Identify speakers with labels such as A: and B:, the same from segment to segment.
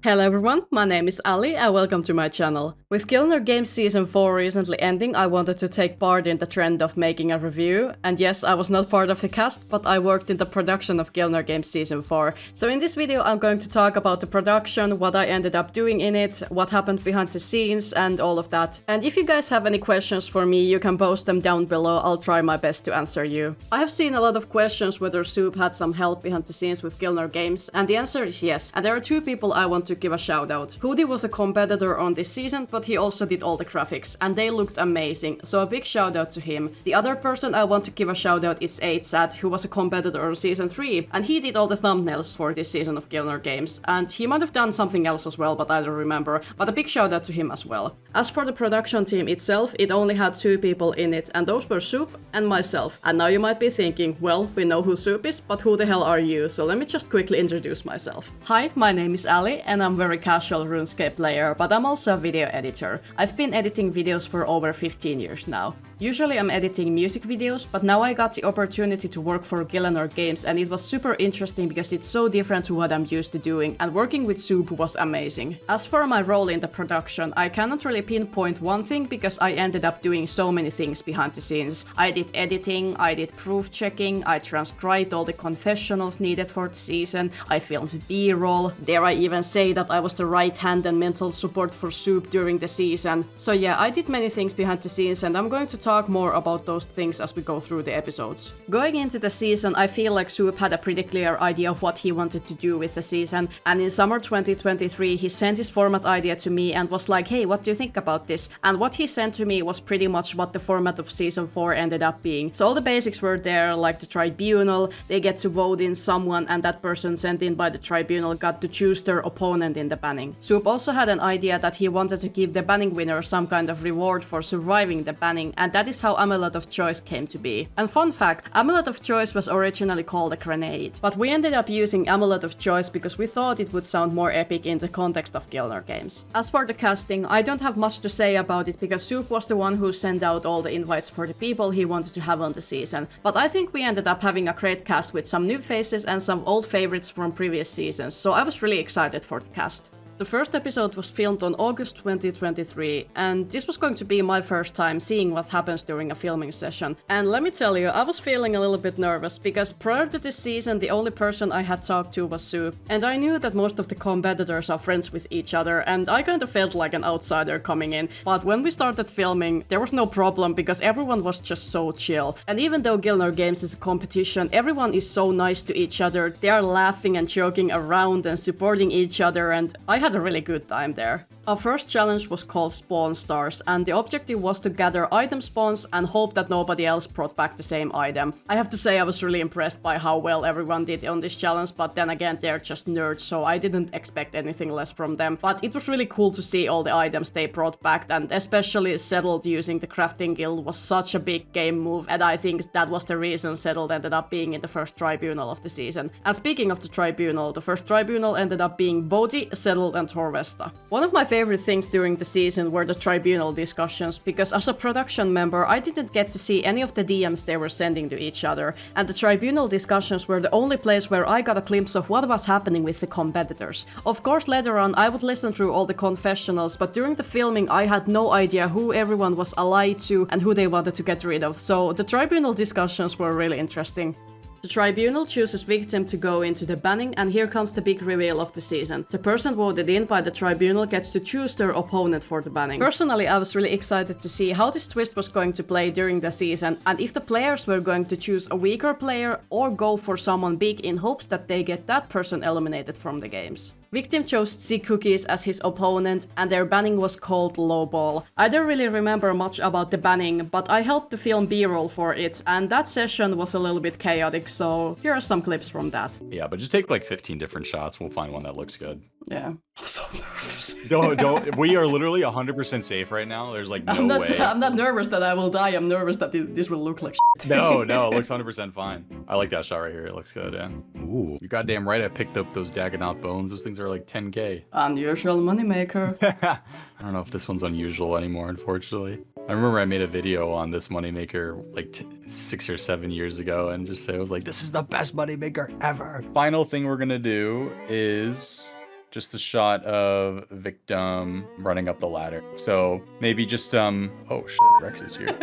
A: Hello everyone, my name is Ali and welcome to my channel. With Gielinor Games Season 4 recently ending, I wanted to take part in the trend of making a review. And yes, I was not part of the cast, but I worked in the production of Gielinor Games Season 4. So in this video I'm going to talk about the production, what I ended up doing in it, what happened behind the scenes and all of that. And if you guys have any questions for me, you can post them down below, I'll try my best to answer you. I have seen a lot of questions whether Soup had some help behind the scenes with Gielinor Games, and the answer is yes. And there are two people I want to give a shout out. Hoodie was a competitor on this season, but he also did all the graphics, and they looked amazing, so a big shout out to him. The other person I want to give a shout out is 8sad, who was a competitor on season 3, and he did all the thumbnails for this season of Gielinor Games, and he might have done something else as well, but I don't remember, but a big shout out to him as well. As for the production team itself, it only had 2 people in it, and those were Soup and myself. And now you might be thinking, well, we know who Soup is, but who the hell are you? So let me just quickly introduce myself. Hi, my name is Ali, and I'm very casual RuneScape player, but I'm also a video editor. I've been editing videos for over 15 years now. Usually I'm editing music videos, but now I got the opportunity to work for Gielinor Games, and it was super interesting because it's so different to what I'm used to doing, and working with Soup was amazing. As for my role in the production, I cannot really pinpoint one thing because I ended up doing so many things behind the scenes. I did editing, I did proof checking, I transcribed all the confessionals needed for the season, I filmed B-roll, dare I even say that I was the right hand and mental support for Soup during the season. So yeah, I did many things behind the scenes, and I'm going to talk more about those things as we go through the episodes. Going into the season, I feel like Soup had a pretty clear idea of what he wanted to do with the season, and in summer 2023 he sent his format idea to me and was like, hey, what do you think about this? And what he sent to me was pretty much what the format of season 4 ended up being. So all the basics were there, like the tribunal, they get to vote in someone, and that person sent in by the tribunal got to choose their opponent in the banning. Soup also had an idea that he wanted to give the banning winner some kind of reward for surviving the banning, and that is how Amulet of Choice came to be. And fun fact, Amulet of Choice was originally called a grenade, but we ended up using Amulet of Choice because we thought it would sound more epic in the context of Gielinor Games. As for the casting, I don't have much to say about it because Soup was the one who sent out all the invites for the people he wanted to have on the season, but I think we ended up having a great cast with some new faces and some old favorites from previous seasons, so I was really excited for the cast. The first episode was filmed on August 2023, and this was going to be my first time seeing what happens during a filming session. And let me tell you, I was feeling a little bit nervous, because prior to this season the only person I had talked to was Soup, and I knew that most of the competitors are friends with each other, and I kind of felt like an outsider coming in. But when we started filming, there was no problem, because everyone was just so chill. And even though Gielinor Games is a competition, everyone is so nice to each other, they are laughing and joking around and supporting each other, and I had a really good time there. Our first challenge was called Spawn Stars, and the objective was to gather item spawns and hope that nobody else brought back the same item. I have to say I was really impressed by how well everyone did on this challenge, but then again they're just nerds, so I didn't expect anything less from them. But it was really cool to see all the items they brought back, and especially Settled using the crafting guild was such a big game move, and I think that was the reason Settled ended up being in the first tribunal of the season. And speaking of the tribunal, the first tribunal ended up being Bodhi, Settled and Torvesta. One of my favorite things during the season were the tribunal discussions, because as a production member I didn't get to see any of the DMs they were sending to each other, and the tribunal discussions were the only place where I got a glimpse of what was happening with the competitors. Of course later on I would listen through all the confessionals, but during the filming I had no idea who everyone was allied to and who they wanted to get rid of, so the tribunal discussions were really interesting. The tribunal chooses victim to go into the banning, and here comes the big reveal of the season. The person voted in by the tribunal gets to choose their opponent for the banning. Personally, I was really excited to see how this twist was going to play during the season, and if the players were going to choose a weaker player or go for someone big in hopes that they get that person eliminated from the games. Victim chose Zig Cookies as his opponent, and their banning was called Lowball. I don't really remember much about the banning, but I helped to film B-roll for it, and that session was a little bit chaotic, so here are some clips from that.
B: Yeah, but just take like 15 different shots, we'll find one that looks good.
A: Yeah. I'm so nervous.
B: Don't. We are literally 100% safe right now. There's like no way.
A: I'm not nervous that I will die. I'm nervous that this will look like shit.
B: No, it looks 100% fine. I like that shot right here. It looks good, yeah. Ooh, you're goddamn right. I picked up those Dagonoth bones. Those things are like 10k.
A: Unusual moneymaker.
B: I don't know if this one's unusual anymore, unfortunately. I remember I made a video on this moneymaker like 6 or 7 years ago and just say, I was like, this is the best moneymaker ever. Final thing we're gonna do is just a shot of victim running up the ladder. So maybe just oh shit, Rex is here.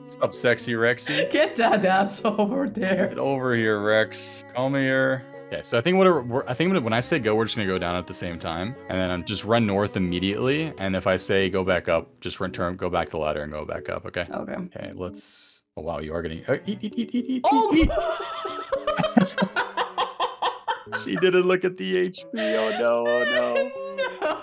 B: What's up, sexy Rexy?
A: Get that ass over there.
B: Get over here, Rex. Come here. Okay, so I think when I say go, we're just gonna go down at the same time, and then just run north immediately. And if I say go back up, just go back the ladder and go back up. Okay.
A: Okay.
B: Okay. Let's. Oh wow, you are getting. Eat. She didn't look at the HP. Oh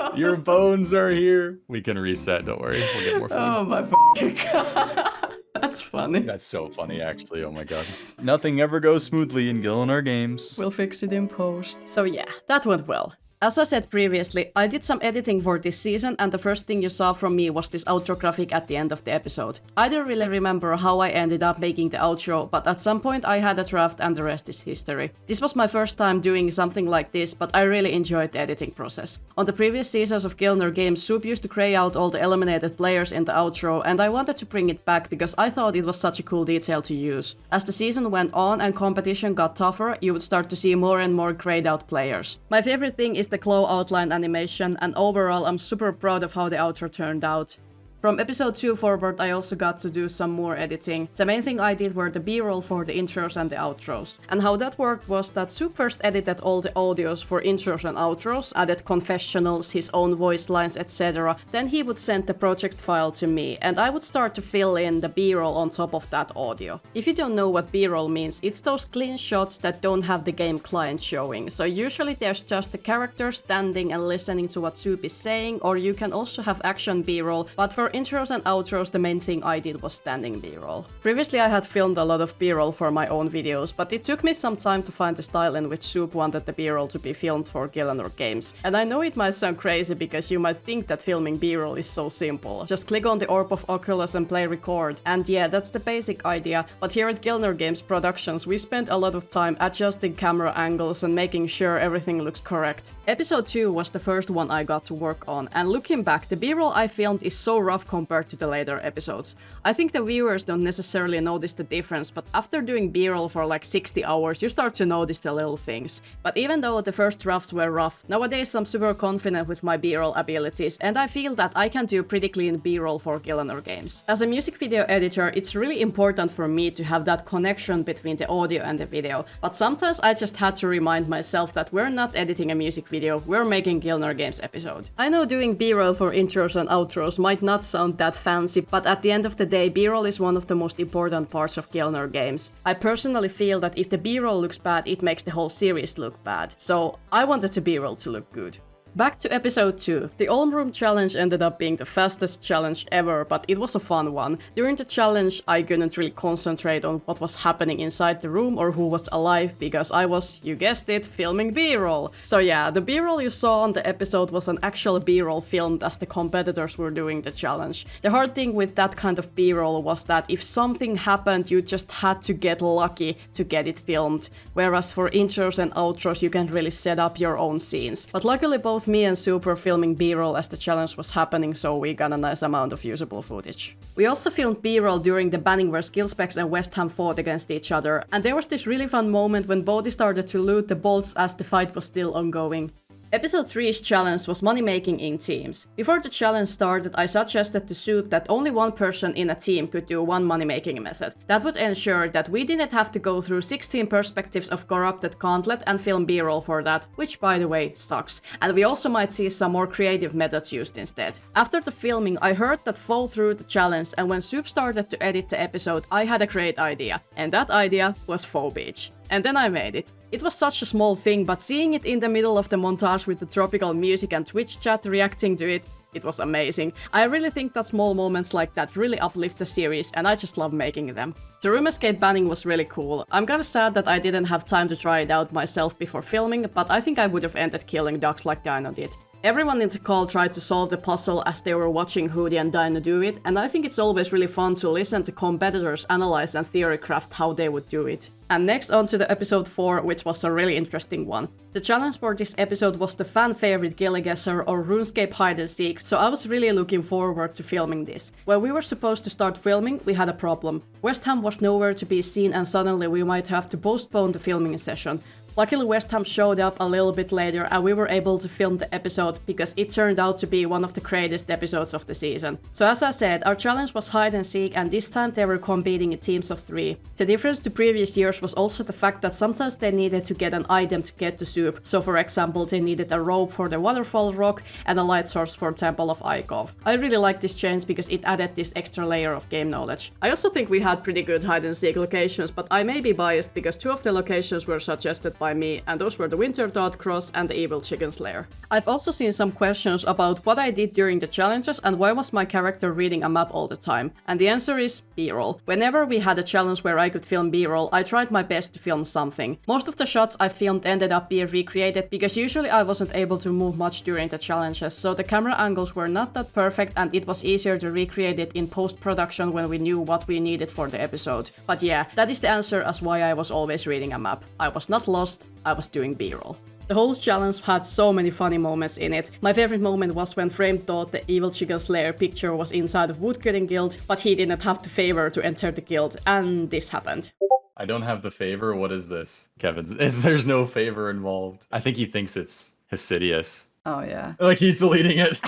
B: no. Your bones are here. We can reset. Don't worry. We'll get more food.
A: Oh my fucking god. That's funny.
B: That's so funny, actually. Oh my god. Nothing ever goes smoothly in Gielinor games.
A: We'll fix it in post. So yeah, that went well. As I said previously, I did some editing for this season, and the first thing you saw from me was this outro graphic at the end of the episode. I don't really remember how I ended up making the outro, but at some point I had a draft and the rest is history. This was my first time doing something like this, but I really enjoyed the editing process. On the previous seasons of Gielinor games, Soup used to gray out all the eliminated players in the outro, and I wanted to bring it back because I thought it was such a cool detail to use. As the season went on and competition got tougher, you would start to see more and more grayed out players. My favorite thing is the glow outline animation, and overall I'm super proud of how the outro turned out. From episode 2 forward, I also got to do some more editing. The main thing I did were the B-roll for the intros and the outros. And how that worked was that Soup first edited all the audios for intros and outros, added confessionals, his own voice lines, etc. Then he would send the project file to me, and I would start to fill in the B-roll on top of that audio. If you don't know what B-roll means, it's those clean shots that don't have the game client showing. So usually there's just the character standing and listening to what Soup is saying, or you can also have action B-roll, but for intros and outros, the main thing I did was standing B-roll. Previously I had filmed a lot of B-roll for my own videos, but it took me some time to find the style in which Soup wanted the B-roll to be filmed for Gielinor games. And I know it might sound crazy because you might think that filming B-roll is so simple. Just click on the orb of Oculus and play record. And yeah, that's the basic idea, but here at Gielinor Games Productions we spent a lot of time adjusting camera angles and making sure everything looks correct. Episode 2 was the first one I got to work on, and looking back, the B-roll I filmed is so rough compared to the later episodes. I think the viewers don't necessarily notice the difference, but after doing B-roll for like 60 hours, you start to notice the little things. But even though the first drafts were rough, nowadays I'm super confident with my B-roll abilities, and I feel that I can do pretty clean B-roll for Gielinor games. As a music video editor, it's really important for me to have that connection between the audio and the video, but sometimes I just had to remind myself that we're not editing a music video, we're making Gielinor games episode. I know doing B-roll for intros and outros might not sound that fancy, but at the end of the day, B-roll is one of the most important parts of Gielinor games. I personally feel that if the B-roll looks bad, it makes the whole series look bad. So I wanted the B-roll to look good. Back to episode 2. The Olm Room challenge ended up being the fastest challenge ever, but it was a fun one. During the challenge, I couldn't really concentrate on what was happening inside the room or who was alive because I was, you guessed it, filming B-roll. So yeah, the B-roll you saw on the episode was an actual B-roll filmed as the competitors were doing the challenge. The hard thing with that kind of B-roll was that if something happened, you just had to get lucky to get it filmed. Whereas for intros and outros, you can really set up your own scenes. But luckily both me and Soup were filming B-roll as the challenge was happening, so we got a nice amount of usable footage. We also filmed B-roll during the banning where Skillspecs and West Ham fought against each other, and there was this really fun moment when Bodhi started to loot the bolts as the fight was still ongoing. Episode 3's challenge was money making in teams. Before the challenge started, I suggested to Soup that only one person in a team could do one money making method. That would ensure that we didn't have to go through 16 perspectives of corrupted gauntlet and film B-roll for that, which by the way sucks. And we also might see some more creative methods used instead. After the filming, I heard that fall through the challenge, and when Soup started to edit the episode, I had a great idea. And that idea was Faux Beach. And then I made it. It was such a small thing, but seeing it in the middle of the montage with the tropical music and Twitch chat reacting to it, it was amazing. I really think that small moments like that really uplift the series, and I just love making them. The room escape banning was really cool. I'm kinda sad that I didn't have time to try it out myself before filming, but I think I would have ended killing ducks like Dino did. Everyone in the call tried to solve the puzzle as they were watching Hoodie and Dino do it, and I think it's always really fun to listen to competitors analyze and theorycraft how they would do it. And next on to the episode 4, which was a really interesting one. The challenge for this episode was the fan favorite Gilligasser or RuneScape hide and seek, so I was really looking forward to filming this. When we were supposed to start filming, we had a problem. West Ham was nowhere to be seen, and suddenly we might have to postpone the filming session. Luckily West Ham showed up a little bit later and we were able to film the episode because it turned out to be one of the greatest episodes of the season. So as I said, our challenge was hide and seek and this time they were competing in teams of 3. The difference to previous years was also the fact that sometimes they needed to get an item to get to Soup. So for example, they needed a rope for the waterfall rock and a light source for Temple of Ikov. I really like this change because it added this extra layer of game knowledge. I also think we had pretty good hide and seek locations, but I may be biased because 2 of the locations were suggested by me and those were the Winter Dot Cross and the Evil Chicken's Lair. I've also seen some questions about what I did during the challenges and why was my character reading a map all the time. And the answer is B-roll. Whenever we had a challenge where I could film B-roll, I tried my best to film something. Most of the shots I filmed ended up being recreated because usually I wasn't able to move much during the challenges, so the camera angles were not that perfect and it was easier to recreate it in post-production when we knew what we needed for the episode. But yeah, that is the answer as why I was always reading a map. I was not lost, I was doing B-roll. The whole challenge had so many funny moments in it. My favorite moment was when Frame thought the Evil Chicken's Lair picture was inside of Woodcutting Guild, but he didn't have the favor to enter the guild, and this happened.
B: I don't have the favor. What is this, Kevin? There's no favor involved. I think he thinks it's Hesidious.
A: Oh yeah.
B: Like he's deleting it.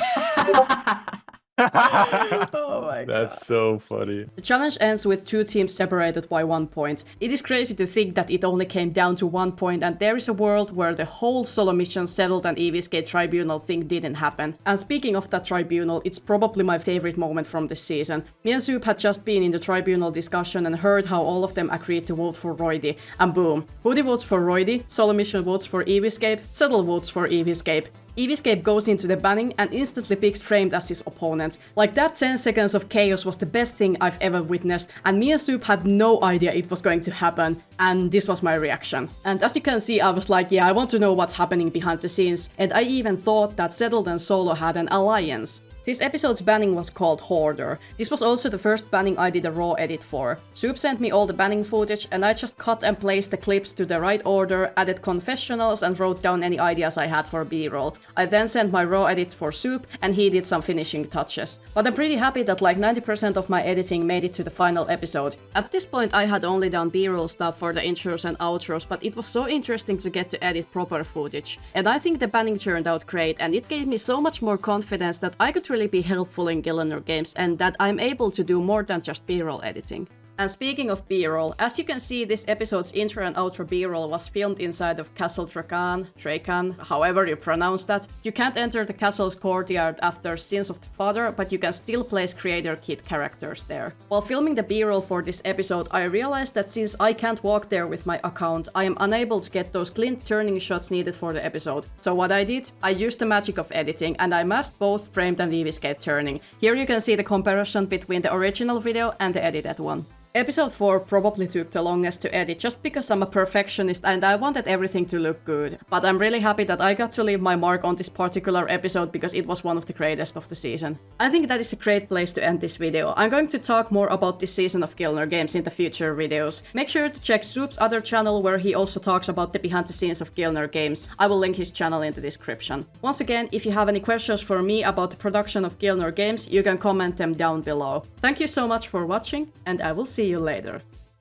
A: Oh my god.
B: That's so funny.
A: The challenge ends with 2 teams separated by 1 point. It is crazy to think that it only came down to 1 point and there is a world where the whole solo mission settled and Eevee's Gate Tribunal thing didn't happen. And speaking of that tribunal, it's probably my favorite moment from this season. Me and Soup had just been in the tribunal discussion and heard how all of them agreed to vote for Roidy. And boom, Hoodie votes for Roidy, solo mission votes for Eevee's Gate, Settle votes for Eevee's Gate. Eevee's Gate goes into the banning and instantly picks Framed as his opponent. Like that 10 seconds of chaos was the best thing I've ever witnessed and me and Soup had no idea it was going to happen and this was my reaction. And as you can see I was like, yeah, I want to know what's happening behind the scenes and I even thought that Settled and Solo had an alliance. This episode's banning was called Hoarder. This was also the first banning I did a raw edit for. Soup sent me all the banning footage and I just cut and placed the clips to the right order, added confessionals and wrote down any ideas I had for B-roll. I then sent my raw edit for Soup and he did some finishing touches. But I'm pretty happy that like 90% of my editing made it to the final episode. At this point I had only done B-roll stuff for the intros and outros, but it was so interesting to get to edit proper footage. And I think the banning turned out great and it gave me so much more confidence that I could really be helpful in Gielinor games and that I'm able to do more than just B-roll editing. And speaking of B-roll, as you can see, this episode's intro and outro B-roll was filmed inside of Castle Trakan, however you pronounce that. You can't enter the castle's courtyard after Sins of the Father, but you can still place Creator Kit characters there. While filming the B-roll for this episode, I realized that since I can't walk there with my account, I am unable to get those clean turning shots needed for the episode. So what I did? I used the magic of editing, and I masked both Framed and Eevee's Gate turning. Here you can see the comparison between the original video and the edited one. Episode 4 probably took the longest to edit just because I'm a perfectionist and I wanted everything to look good. But I'm really happy that I got to leave my mark on this particular episode because it was one of the greatest of the season. I think that is a great place to end this video. I'm going to talk more about this season of Gielinor games in the future videos. Make sure to check Soup's other channel where he also talks about the behind the scenes of Gielinor games. I will link his channel in the description. Once again, if you have any questions for me about the production of Gielinor games, you can comment them down below. Thank you so much for watching and I will see you later.